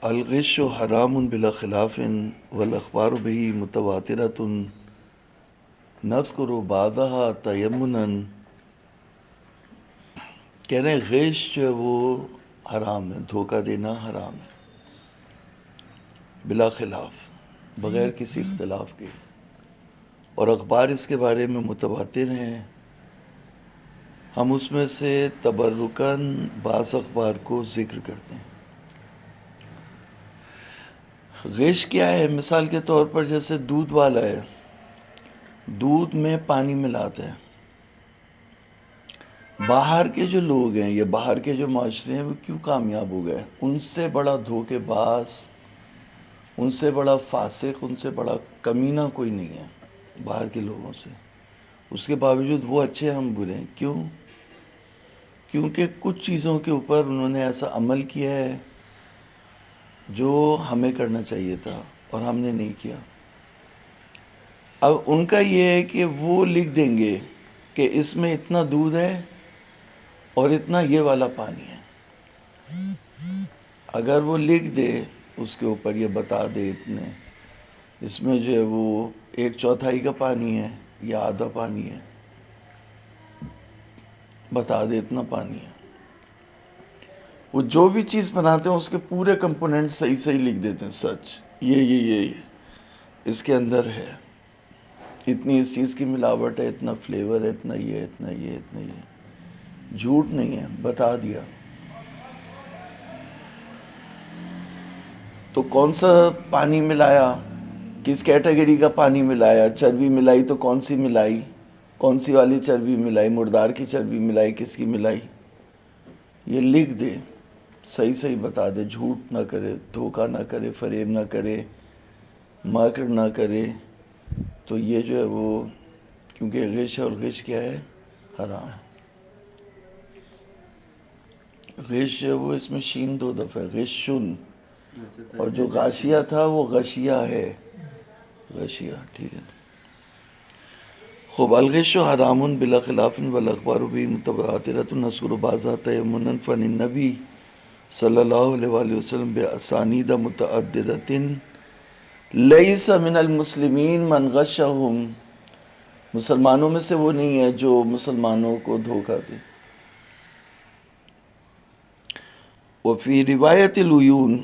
الغش حرام بلا خلاف والاخبار به متواترۃ نذکر بعضها تیمنا. کہہ رہے ہیں غش جو ہے وہ حرام ہے، دھوکہ دینا حرام ہے بلا خلاف، بغیر کسی اختلاف کے، اور اخبار اس کے بارے میں متواتر ہیں. ہم اس میں سے تبرکاً بعض اخبار کو ذکر کرتے ہیں. غش کیا ہے؟ مثال کے طور پر جیسے دودھ والا ہے، دودھ میں پانی ملاتا ہے. باہر کے جو لوگ ہیں یا باہر کے جو معاشرے ہیں وہ کیوں کامیاب ہو گئے؟ ان سے بڑا دھوکے باز، ان سے بڑا فاسق، ان سے بڑا کمینہ کوئی نہیں ہے باہر کے لوگوں سے. اس کے باوجود وہ اچھے، ہم برے ہیں. کیوں؟ کیونکہ کچھ چیزوں کے اوپر انہوں نے ایسا عمل کیا ہے جو ہمیں کرنا چاہیے تھا اور ہم نے نہیں کیا. اب ان کا یہ ہے کہ وہ لکھ دیں گے کہ اس میں اتنا دودھ ہے اور اتنا یہ والا پانی ہے. اگر وہ لکھ دے اس کے اوپر، یہ بتا دے اتنے اس میں جو ہے وہ 1/4 کا پانی ہے یا آدھا پانی ہے، بتا دے اتنا پانی ہے. وہ جو بھی چیز بناتے ہیں اس کے پورے کمپوننٹ صحیح صحیح لکھ دیتے ہیں، سچ یہ اس کے اندر ہے، اتنی اس چیز کی ملاوٹ ہے، اتنا فلیور ہے، اتنا یہ اتنا یہ اتنا یہ. جھوٹ نہیں ہے، بتا دیا. تو کون سا پانی ملایا، کس کیٹیگری کا پانی ملایا، چربی ملائی تو کون سی ملائی، کون سی والی چربی ملائی، مردار کی چربی ملائی، کس کی ملائی، یہ لکھ دے، صحیح صحیح بتا دے، جھوٹ نہ کرے، دھوکہ نہ کرے، فریب نہ کرے، مکر نہ کرے. تو یہ جو ہے وہ، کیونکہ غش ہے، اور غش کیا ہے؟ حرام. غش جو ہے وہ اس میں شین 2 دفعہ ہے، غشن، اور جو غاشیہ تھا وہ غشیہ ہے، غشیہ. ٹھیک ہے. خوب. الغش حرام بلا خلاف والاخبار به متواترۃ نذکر بعضها تیمنا فن النبی صلی اللہ علیہ وآلہ وسلم باسانید متعددۃ لیس من المسلمین من غشهم. مسلمانوں میں سے وہ نہیں ہے جو مسلمانوں کو دھوکہ دے. وفی روایت العیون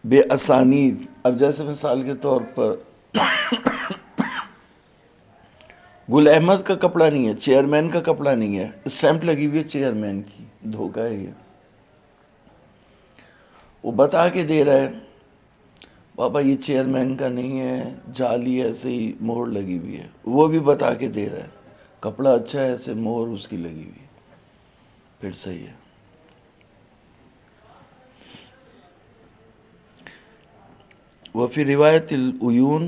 بے اسانید. اب جیسے مثال کے طور پر گل احمد کا کپڑا نہیں ہے، چیئرمین کا کپڑا نہیں ہے، اسٹیمپ لگی ہوئی ہے چیئرمین کی، دھوکہ ہے یہ. وہ بتا کے دے رہا ہے بابا یہ چیئرمین کا نہیں ہے، جعلی ایسے ہی مہر لگی ہوئی ہے. وہ بھی بتا کے دے رہا ہے کپڑا اچھا ہے، ایسے مہر اس کی لگی ہوئی ہے، پھر صحیح ہے. وفی روایت العیون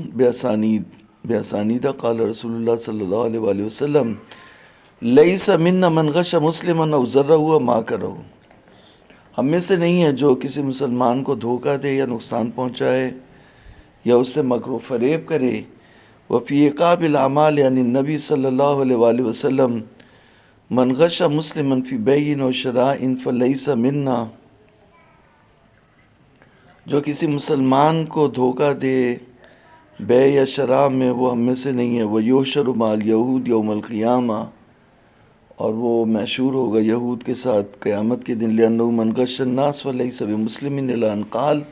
باسانید قال رسول اللہ صلی اللہ علیہ وآلہ وسلم لیس منا من غش مسلما او ضرہ ما کرہ. ہم میں سے نہیں ہے جو کسی مسلمان کو دھوکہ دے یا نقصان پہنچائے یا اس سے مکر و فریب کرے. وفی عقاب الاعمال یعنی نبی صلی اللہ علیہ وآلہ وسلم من غش مسلما فی بیع و شراء فلیس منا. جو کسی مسلمان کو دھوکہ دے بے یا شراء میں، وہ ہم میں سے نہیں ہے. ویحشر مع الیہود یوم القیامہ، اور وہ محشور ہوگا یہود کے ساتھ قیامت کے دن. لأنہ من غش الناس فلیس بمسلم الی ان قال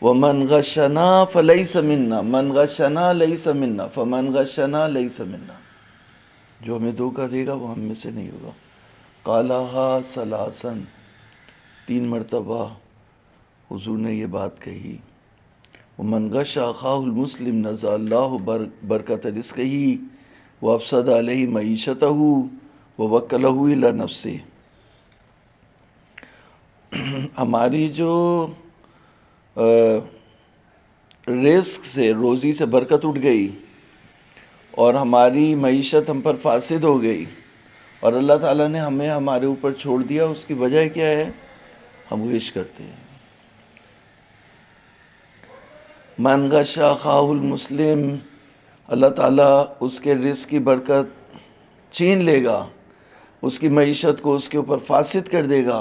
ومن غشنا فلیس منا. من غشنا لیس منا، فمن غشنا لیس منا. جو ہمیں دھوکہ دے گا وہ ہم میں سے نہیں ہوگا. قالہا ثلاثا، 3 مرتبہ حضور نے یہ بات کہی. ومن غش اخاہ المسلم نزع اللہ برکت رزقہ وافسد علیہ معیشتہ ووکلہ الی نفسہ. ہماری جو رزق سے، روزی سے برکت اٹھ گئی اور ہماری معیشت ہم پر فاسد ہو گئی، اور اللہ تعالیٰ نے ہمیں ہمارے اوپر چھوڑ دیا. اس کی وجہ کیا ہے؟ ہم غش کرتے ہیں. من غش اخاہ المسلم، اللہ تعالیٰ اس کے رزق کی برکت چھین لے گا، اس کی معیشت کو اس کے اوپر فاسد کر دے گا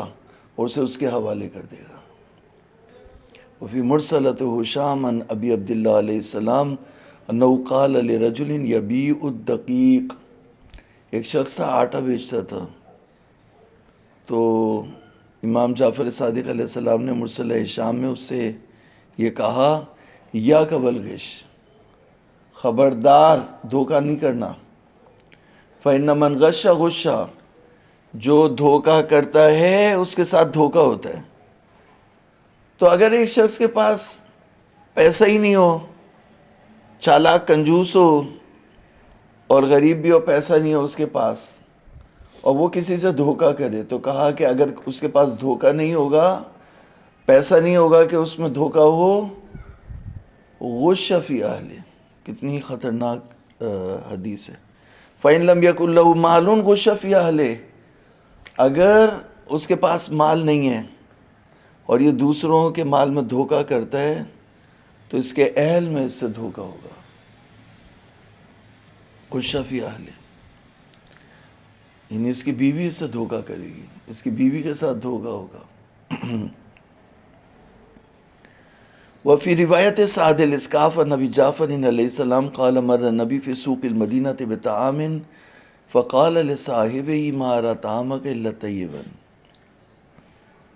اور اسے اس کے حوالے کر دے گا. وفی مرسلۃ ہشام عن ابی عبداللہ علیہ السلام انہ قال لرجل یبیع الدقیق، ایک شخص تھا آٹا بیچتا تھا، تو امام جعفر صادق علیہ السلام نے مرسل ہشام میں اس سے یہ کہا یا والغش، خبردار دھوکہ نہیں کرنا، فإن من غش غش، جو دھوکہ کرتا ہے اس کے ساتھ دھوکہ ہوتا ہے۔ تو اگر ایک شخص کے پاس پیسہ ہی نہیں ہو، چالاک کنجوس ہو اور غریب بھی ہو، پیسہ نہیں ہو اس کے پاس، اور وہ کسی سے دھوکہ کرے، تو کہا کہ اگر اس کے پاس دھوکہ نہیں ہوگا، پیسہ نہیں ہوگا کہ اس میں دھوکہ ہو، غش فی اہلہ، کتنی خطرناک حدیث ہے۔ فإن لم يكن له مال غش فی اہلہ، اگر اس کے پاس مال نہیں ہے اور یہ دوسروں کے مال میں دھوکہ کرتا ہے تو اس کے اہل میں اس سے دھوکہ ہوگا، غش فی اہلہ، یعنی اس کی بیوی اس سے دھوکہ کرے گی، اس کی بیوی کے ساتھ دھوکہ ہوگا۔ وفی روایت سعد الاسکاف عن ابی جعفر علیہ السلام قال مر النبی فی سوق المدینہ بطعام فقال لصاحبہ ما ارى طعامک الا طیبا،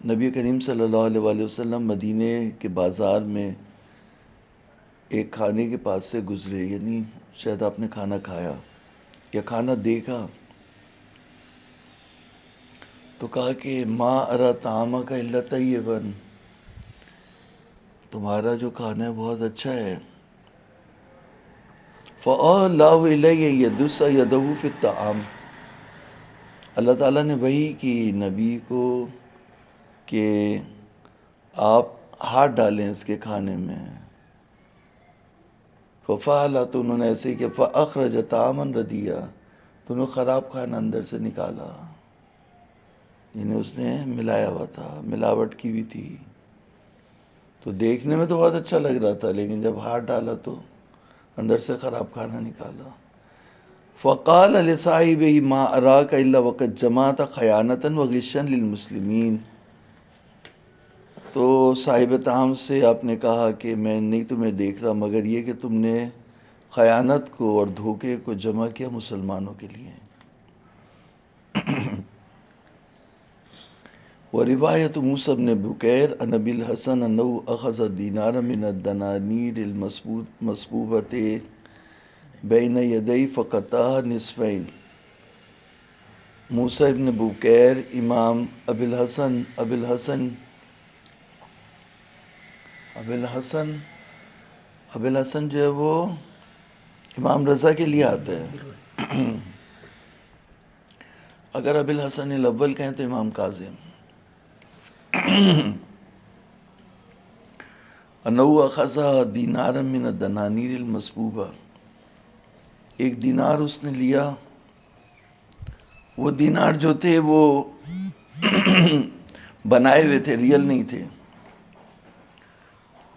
نبی کریم صلی اللہ علیہ وآلہ وسلم مدینے کے بازار میں ایک کھانے کے پاس سے گزرے، یعنی شاید آپ نے کھانا کھایا یا کھانا دیکھا، تو کہا کہ ما ارى طعامک الا طیبا، تمہارا جو کھانا ہے بہت اچھا ہے۔ فَأَوْلَاهُ إِلَيَّ يَدُسَّ يَدَهُ فِي الطَّعَامِ، اللہ تعالیٰ نے وحی کی نبی کو کہ آپ ہاتھ ڈالیں اس کے کھانے میں، فَفَعَلَ، تو انہوں نے ایسے ہی کہ فَأَخْرَجَ طَعَامًا رَدِيًّا، تو انہوں نے خراب کھانا اندر سے نکالا، یعنی اس نے ملایا ہوا تھا، ملاوٹ کی بھی تھی، تو دیکھنے میں تو بہت اچھا لگ رہا تھا لیکن جب ہاتھ ڈالا تو اندر سے خراب کھانا نکالا۔ فقال لصاحبہ ما اراک الا وقد جمعت خیانۃ وغشا للمسلمین، تو صاحب طعام سے آپ نے کہا کہ میں نہیں تمہیں دیکھ رہا مگر یہ کہ تم نے خیانت کو اور دھوکے کو جمع کیا مسلمانوں کے لیے۔ وروایت موسیٰ بن بکیر عن ابی الحسن انہ اخذ دینارا من الدنانیر المصبوبۃ بین یدی فقطعہ نصفین، موسیٰ ابن بکیر امام ابی الحسن جو ہے وہ امام رضا کے لیے آتا ہے، اگر ابی الحسن الاول کہیں تو امام کاظم، انہ اخذ دینارا من الدنانیر المصبوبہ، ایک دینار اس نے لیا، وہ دینار جو تھے وہ بنائے ہوئے تھے، ریئل نہیں تھے،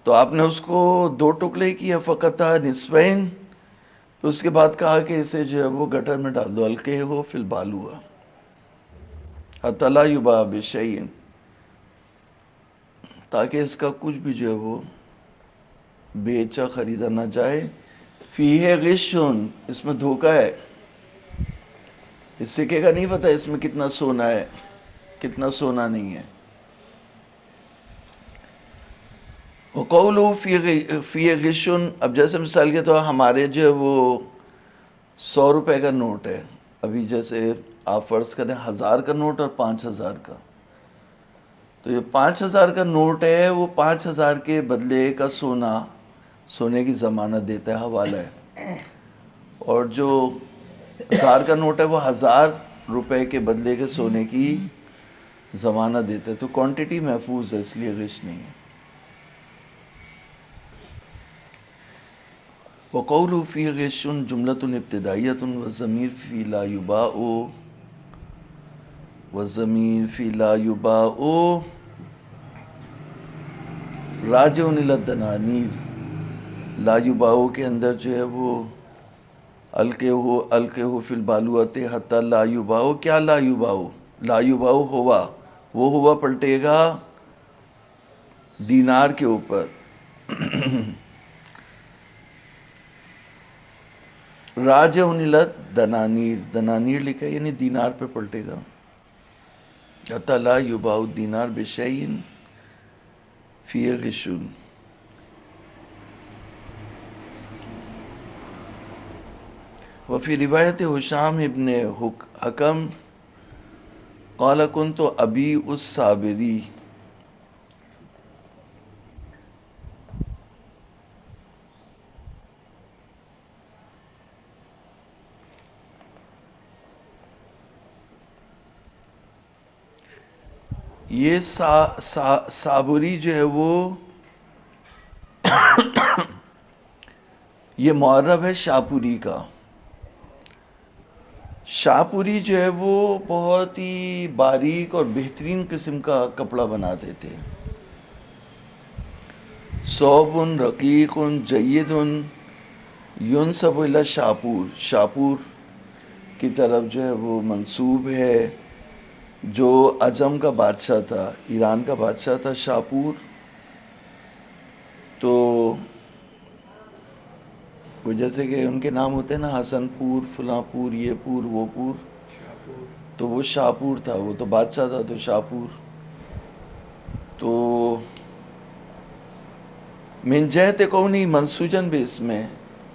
تو آپ نے اس کو دو ٹکڑے کیا، فقطع نصفین، تو اس کے بعد کہا کہ اسے جو ہے وہ گٹر میں ڈال دو، القہ ہو فی البالوہ حتی لا یباع بشیء، تاکہ اس کا کچھ بھی جو ہے وہ بیچا خریدا نہ جائے، فیہ غش، اس میں دھوکہ ہے، اس سکے کا نہیں پتہ اس میں کتنا سونا ہے کتنا سونا نہیں ہے۔ وقولہ فیہ غش، اب جیسے مثال کے طور ہمارے جو ہے وہ 100 روپے کا نوٹ ہے، ابھی جیسے آپ فرض کریں 1000 کا نوٹ اور 5000 کا، تو یہ 5000 کا نوٹ ہے، وہ 5000 کے بدلے کا سونے کی ضمانت دیتا ہے، حوالہ ہے، اور جو 1000 کا نوٹ ہے وہ 1000 روپے کے بدلے کے سونے کی ضمانت دیتا ہے، تو کوانٹٹی محفوظ ہے، اس لیے غش نہیں ہے۔ وقولہ فی غش جملۃ ابتدائیۃ والضمیر فی لا یباع راجع الی الدنانیر، لا یباع کے اندر جو ہے وہ القہ فی البالوۃ حتی لا یباع، کیا لا یباع ہوا، وہ ہوا پلٹے گا دینار کے اوپر. راجع الت دنانیر، دنانیر لکھا ہے یعنی دینار پہ پلٹے گا. حتی لا یباع الدینار بشیء فیہ غش. وفی روایت ہشام ابن حکم قال کنت ابیع الصابری. یہ صابری جو ہے وہ یہ معرب ہے شاپوری کا. شاپوری جو ہے وہ بہت ہی باریک اور بہترین قسم کا کپڑا بناتے تھے. صوب رقیق جید ینسب الی شاپور، شاپور کی طرف جو ہے وہ منسوب ہے، جو عجم کا بادشاہ تھا، ایران کا بادشاہ تھا شاپور. تو وہ جیسے کہ ان کے نام ہوتے ہیں نا، حسن پور، فلاں پور، یہ پور، وہ پور، تو وہ شاپور تھا. وہ تو بادشاہ تھا تو شاپور. تو من جہت کونی منسوجن بھی اس میں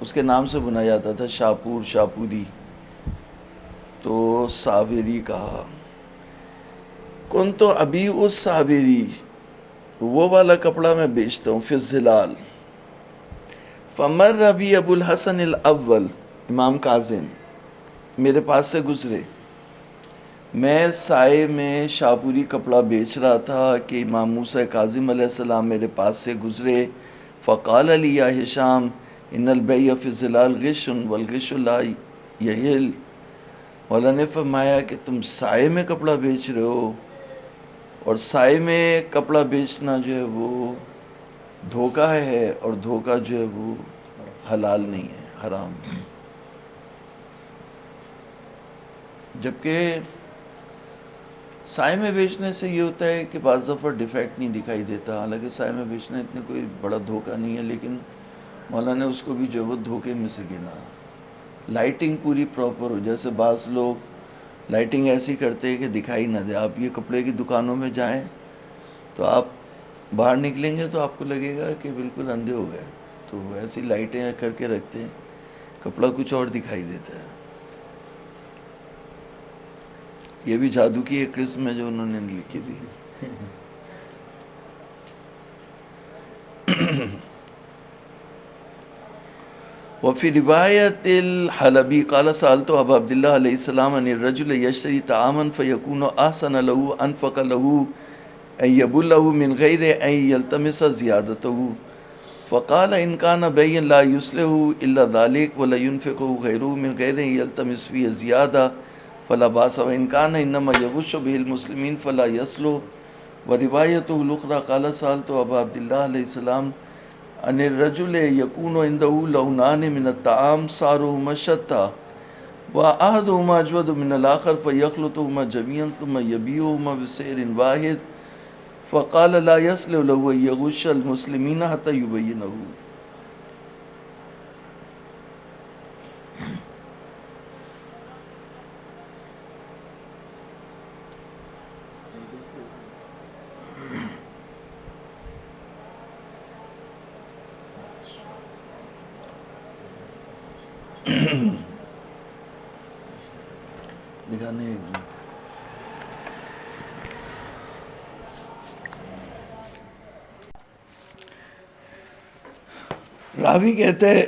اس کے نام سے بنا جاتا تھا شاپور، شاپوری. تو صابری کہا. کن تو ابیع الصابری، وہ والا کپڑا میں بیچتا ہوں. فی الظلال فمر بی ابو الحسن الاول، امام کاظم میرے پاس سے گزرے. میں سائے میں شاپوری کپڑا بیچ رہا تھا کہ امام موسیٰ کاظم علیہ السلام میرے پاس سے گزرے. فقال علی یا ہشام ان البیع فی الظلال غش والغش لا یحل. مولا نے فرمایا کہ تم سائے میں کپڑا بیچ رہے ہو، اور سائے میں کپڑا بیچنا جو ہے وہ دھوکہ ہے، اور دھوکہ جو ہے وہ حلال نہیں ہے، حرام ہے. جبکہ سائے میں بیچنے سے یہ ہوتا ہے کہ بعض دفعہ ڈیفیکٹ نہیں دکھائی دیتا. حالانکہ سائے میں بیچنا اتنے کوئی بڑا دھوکہ نہیں ہے، لیکن مولا نے اس کو بھی جو ہے وہ دھوکے میں سے گنا. لائٹنگ پوری پراپر ہو. جیسے بعض لوگ لائٹنگ ایسی کرتے ہیں کہ دکھائی نہ دے. آپ یہ کپڑے کی دکانوں میں جائیں تو آپ باہر نکلیں گے تو آپ کو لگے گا کہ بالکل اندھے ہو گئے. تو وہ ایسی لائٹیں کر کے رکھتے ہیں، کپڑا کچھ اور دکھائی دیتا ہے. یہ بھی جادو کی ایک قسم ہے جو انہوں نے لکھی تھی. وفی روایت الحلبی قال سألت ابا عبداللہ علیہ السلام عن الرجل یشتری طعاما فیکون احسن له انفق له ان یبله من غیر ان یلتمس زیادته. فقال ان كان بيعا لا يصلح الا ذلك ولا ينفقه غيره من غیر ان یلتمس فيه زیادہ فلا باس، وان كان انما يغش به المسلمين فلا يصلح. وروایته الاخرى قال سألت ابا عبداللہ علیہ السلام ان الرجل یکون عنده لونان من الطعام صارهما شتى واحدهما اجود من الاخر فيخلطهما جميعا ثم يبيعهما بسعر واحد. فقال لا يصلح له ان يغش المسلمين حتى يبينه. دکھانے راوی کہتے ہیں،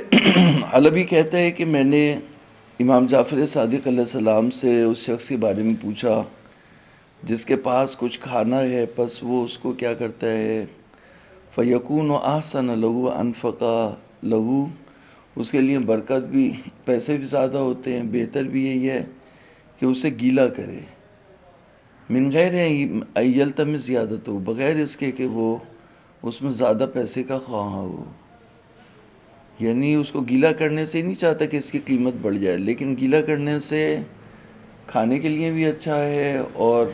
حلبی کہتے ہیں کہ میں نے امام جعفر صادق علیہ السلام سے اس شخص کے بارے میں پوچھا جس کے پاس کچھ کھانا ہے، پس وہ اس کو کیا کرتا ہے، فیکون احسن له انفق له، اس کے لیے برکت بھی، پیسے بھی زیادہ ہوتے ہیں. بہتر بھی یہی ہے کہ اسے گیلا کرے، من غیر یلتمس زیادت ہو، بغیر اس کے کہ وہ اس میں زیادہ پیسے کا خواہاں ہو. یعنی اس کو گیلا کرنے سے نہیں چاہتا کہ اس کی قیمت بڑھ جائے، لیکن گیلا کرنے سے کھانے کے لیے بھی اچھا ہے اور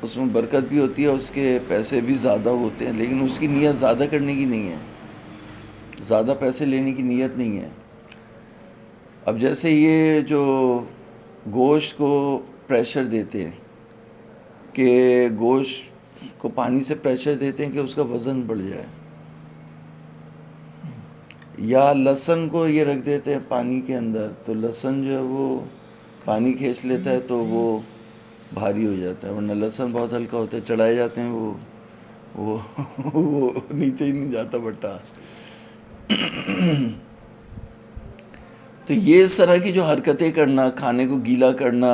اس میں برکت بھی ہوتی ہے، اس کے پیسے بھی زیادہ ہوتے ہیں، لیکن اس کی نیت زیادہ کرنے کی نہیں ہے، زیادہ پیسے لینے کی نیت نہیں ہے۔ اب جیسے یہ جو گوشت کو پریشر دیتے ہیں، کہ گوشت کو پانی سے پریشر دیتے ہیں کہ اس کا وزن بڑھ جائے، یا لہسن کو یہ رکھ دیتے ہیں پانی کے اندر، تو لہسن جو ہے وہ پانی کھینچ لیتا ہے تو وہ بھاری ہو جاتا ہے، ورنہ لہسن بہت ہلکا ہوتا ہے، چڑھائے جاتے ہیں وہ نیچے ہی نہیں جاتا بٹا۔ تو یہ اس طرح کی جو حرکتیں کرنا، کھانے کو گیلا کرنا،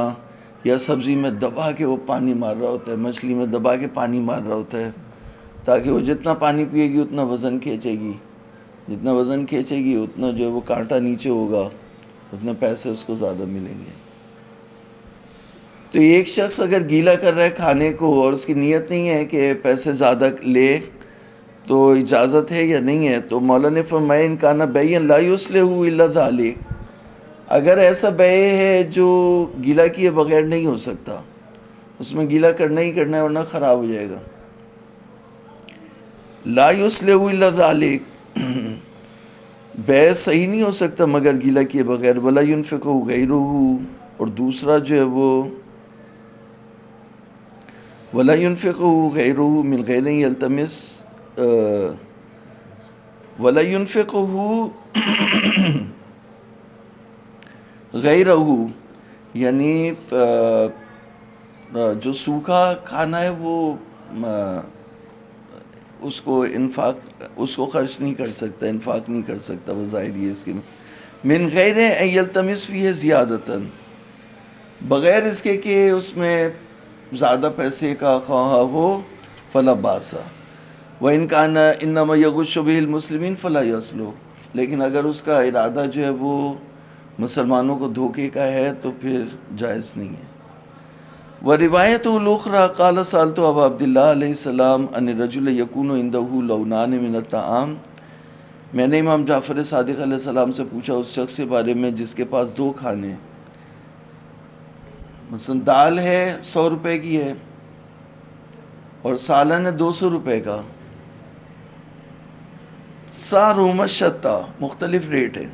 یا سبزی میں دبا کے وہ پانی مار رہا ہوتا ہے، مچھلی میں دبا کے پانی مار رہا ہوتا ہے، تاکہ وہ جتنا پانی پیے گی اتنا وزن کھینچے گی، جتنا وزن کھینچے گی اتنا جو ہے وہ کانٹا نیچے ہوگا، اتنے پیسے اس کو زیادہ ملیں گے۔ تو ایک شخص اگر گیلا کر رہا ہے کھانے کو اور اس کی نیت نہیں ہے کہ پیسے زیادہ لے، تو اجازت ہے یا نہیں ہے؟ تو مولا نے فرمایا ان کانا بیعًا لا یصلح الا ذلک، اگر ایسا بیع ہے جو گیلا کیے بغیر نہیں ہو سکتا، اس میں گیلا کرنا ہی کرنا ہے ورنہ خراب ہو جائے گا۔ لا یصلح الا ذلک، بیع صحیح نہیں ہو سکتا مگر گیلا کیے بغیر۔ ولا ينفقه غیرہ، اور دوسرا جو ہے وہ ولا ينفقه غیرہ من غیر ان یلتمس، ولا ينفقه غیرہ، یعنی جو سوکھا کھانا ہے وہ اس کو خرچ نہیں کر سکتا، انفاق نہیں کر سکتا، وہ ظاہری ہے اس کی۔ من غیر ان یلتمس فیہ زیادتاً، بغیر اس کے کہ اس میں زیادہ پیسے کا خواہاں ہو، فلا باس، وان کان انما یغش بہ المسلمین فلا یصلح، لیکن اگر اس کا ارادہ جو ہے وہ مسلمانوں کو دھوکے کا ہے تو پھر جائز نہیں ہے۔ وروایت الاخری قال سألت ابا عبداللہ علیہ السلام ان الرجل یکون عنده لونان من الطعام، میں نے امام جعفر صادق علیہ السلام سے پوچھا اس شخص کے بارے میں جس کے پاس دو کھانے، مثلا دال ہے 100 روپے کی ہے اور سالن ہے 200 روپے کا، سعرہما شتیٰ، مختلف ریٹ ہے،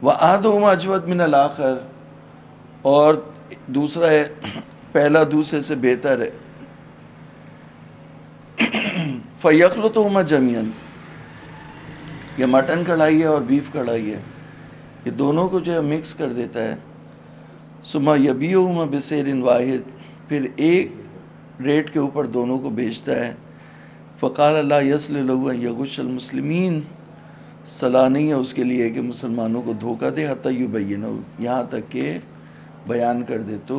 وأحدہما اجود من الآخر، اور دوسرا ہے پہلا دوسرے سے بہتر ہے، فیخلطہما جمیعاً، یہ مٹن کڑھائی ہے اور بیف کڑھائی ہے، یہ دونوں کو جو ہے مکس کر دیتا ہے، ثم یبیعہما بسعر واحد، پھر ایک ریٹ کے اوپر دونوں کو بیچتا ہے۔ فقال لا یصلح له ان یغش المسلمین، صلاح نہیں ہے اس کے لیے کہ مسلمانوں کو دھوکہ دے، حتی یبینہ، یہاں تک کہ بیان کر دے۔ تو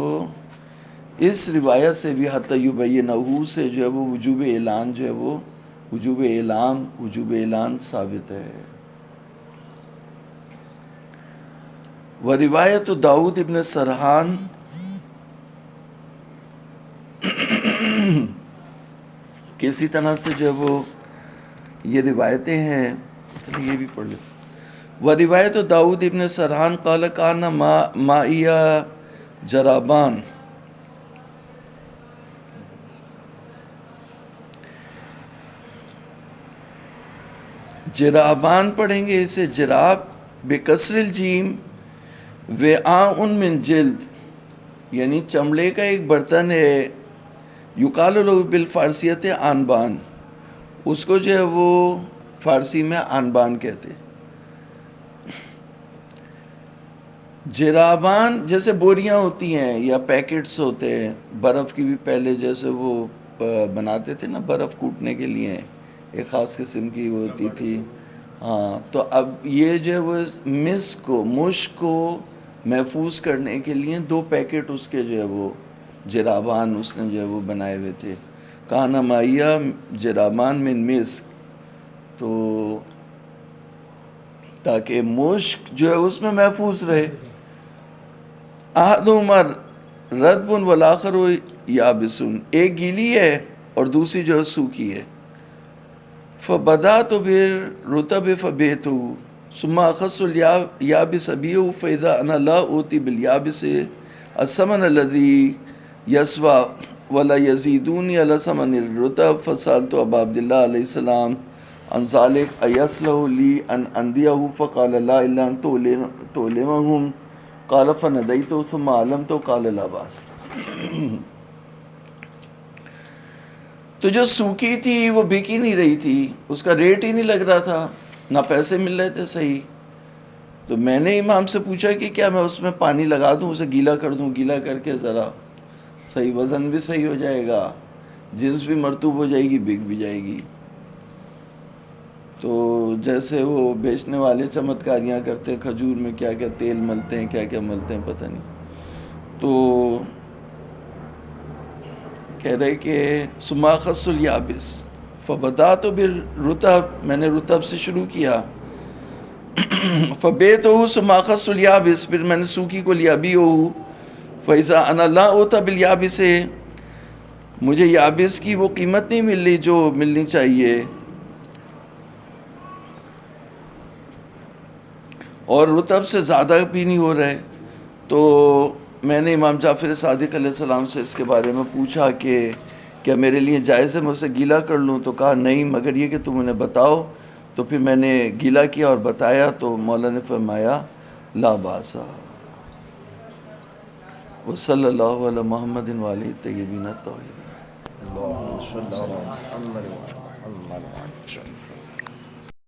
اس روایت سے بھی حتی یبینہ سے جو ہے وہ وجوب اعلان جو ہے وہ وجوب اعلان ثابت ہے۔ وروایت داؤد ابن سرحان کسی طرح سے جو ہے وہ یہ روایتیں ہیں، یہ بھی پڑھ لیں۔ وروایت داؤد ابن سرحان قال کان معیا جرابان، جرابان پڑھیں گے اسے جراب بکسر الجیم، وعاء من جلد، یعنی چمڑے کا ایک برتن ہے، یقال له بالفارسیت آنبان، اس کو جو ہے وہ فارسی میں آنبان کہتے ہیں۔ جرابان جیسے بوریاں ہوتی ہیں یا پیکٹس ہوتے ہیں، برف کی بھی پہلے جیسے وہ بناتے تھے نا برف کوٹنے کے لیے، ایک خاص قسم کی وہ ہوتی تھی، ہاں، تو اب یہ جو ہے وہ مشک کو محفوظ کرنے کے لیے 2 پیکٹ اس کے جو ہے وہ جرابان اس نے جو ہے وہ بنائے ہوئے تھے، کانا مائیا جرابان من مسک، تو تاکہ مشک جو ہے اس میں محفوظ رہے۔ احدہما رطب والآخر یابس، ایک گیلی ہے اور دوسری جو ہے سوکھی ہے۔ فبدأت بالرطب فبعته ثم أخذت اليابس أبيعه فإذا أنا لا أعطي باليابس الثمن الذي يسوى ولا یزیدونی علی ثمن الرطب فسألت ابا عبداللہ علیہ السلام عن ذلك ایصلح لی ان اندیہ فقال لا الا ان تعلمهم قال فندیت ثم علمت قال لا باس. تو جو سوکھی تھی وہ بک ہی نہیں رہی تھی، اس کا ریٹ ہی نہیں لگ رہا تھا، نہ پیسے مل رہے تھے صحیح. تو میں نے امام سے پوچھا کہ کیا میں اس میں پانی لگا دوں، اسے گیلا کر دوں، گیلا کر کے ذرا صحیح وزن بھی صحیح ہو جائے گا، جنس بھی مرطوب ہو جائے گی، بک بھی جائے گی. تو جیسے وہ بیچنے والے چمتکاریاں کرتے ہیں، کھجور میں کیا کیا تیل ملتے ہیں، کیا کیا ملتے ہیں پتہ نہیں. تو کہہ رہے کہ ثم اخذت الیابس فبدأت بالرطب، میں نے رطب سے شروع کیا. فبیعته ثم اخذت الیابس، پھر میں نے سوکھی کو لیا. ابیعه فاذا انا لا اوتی بالیابس، مجھے یابس کی وہ قیمت نہیں مل رہی جو ملنی چاہیے، اور رطب سے زیادہ بھی نہیں ہو رہے. تو میں نے امام جعفر صادق علیہ السلام سے اس کے بارے میں پوچھا کہ کیا میرے لیے جائز ہے میں اسے گیلا کر لوں؟ تو کہا نہیں، مگر یہ کہ تم انہیں بتاؤ. تو پھر میں نے گیلا کیا اور بتایا تو مولا نے فرمایا لا باس. وصلی اللہ علی محمد وآلہ الطیبین الطاہرین. اللهم صل على محمد وعلى آل محمد.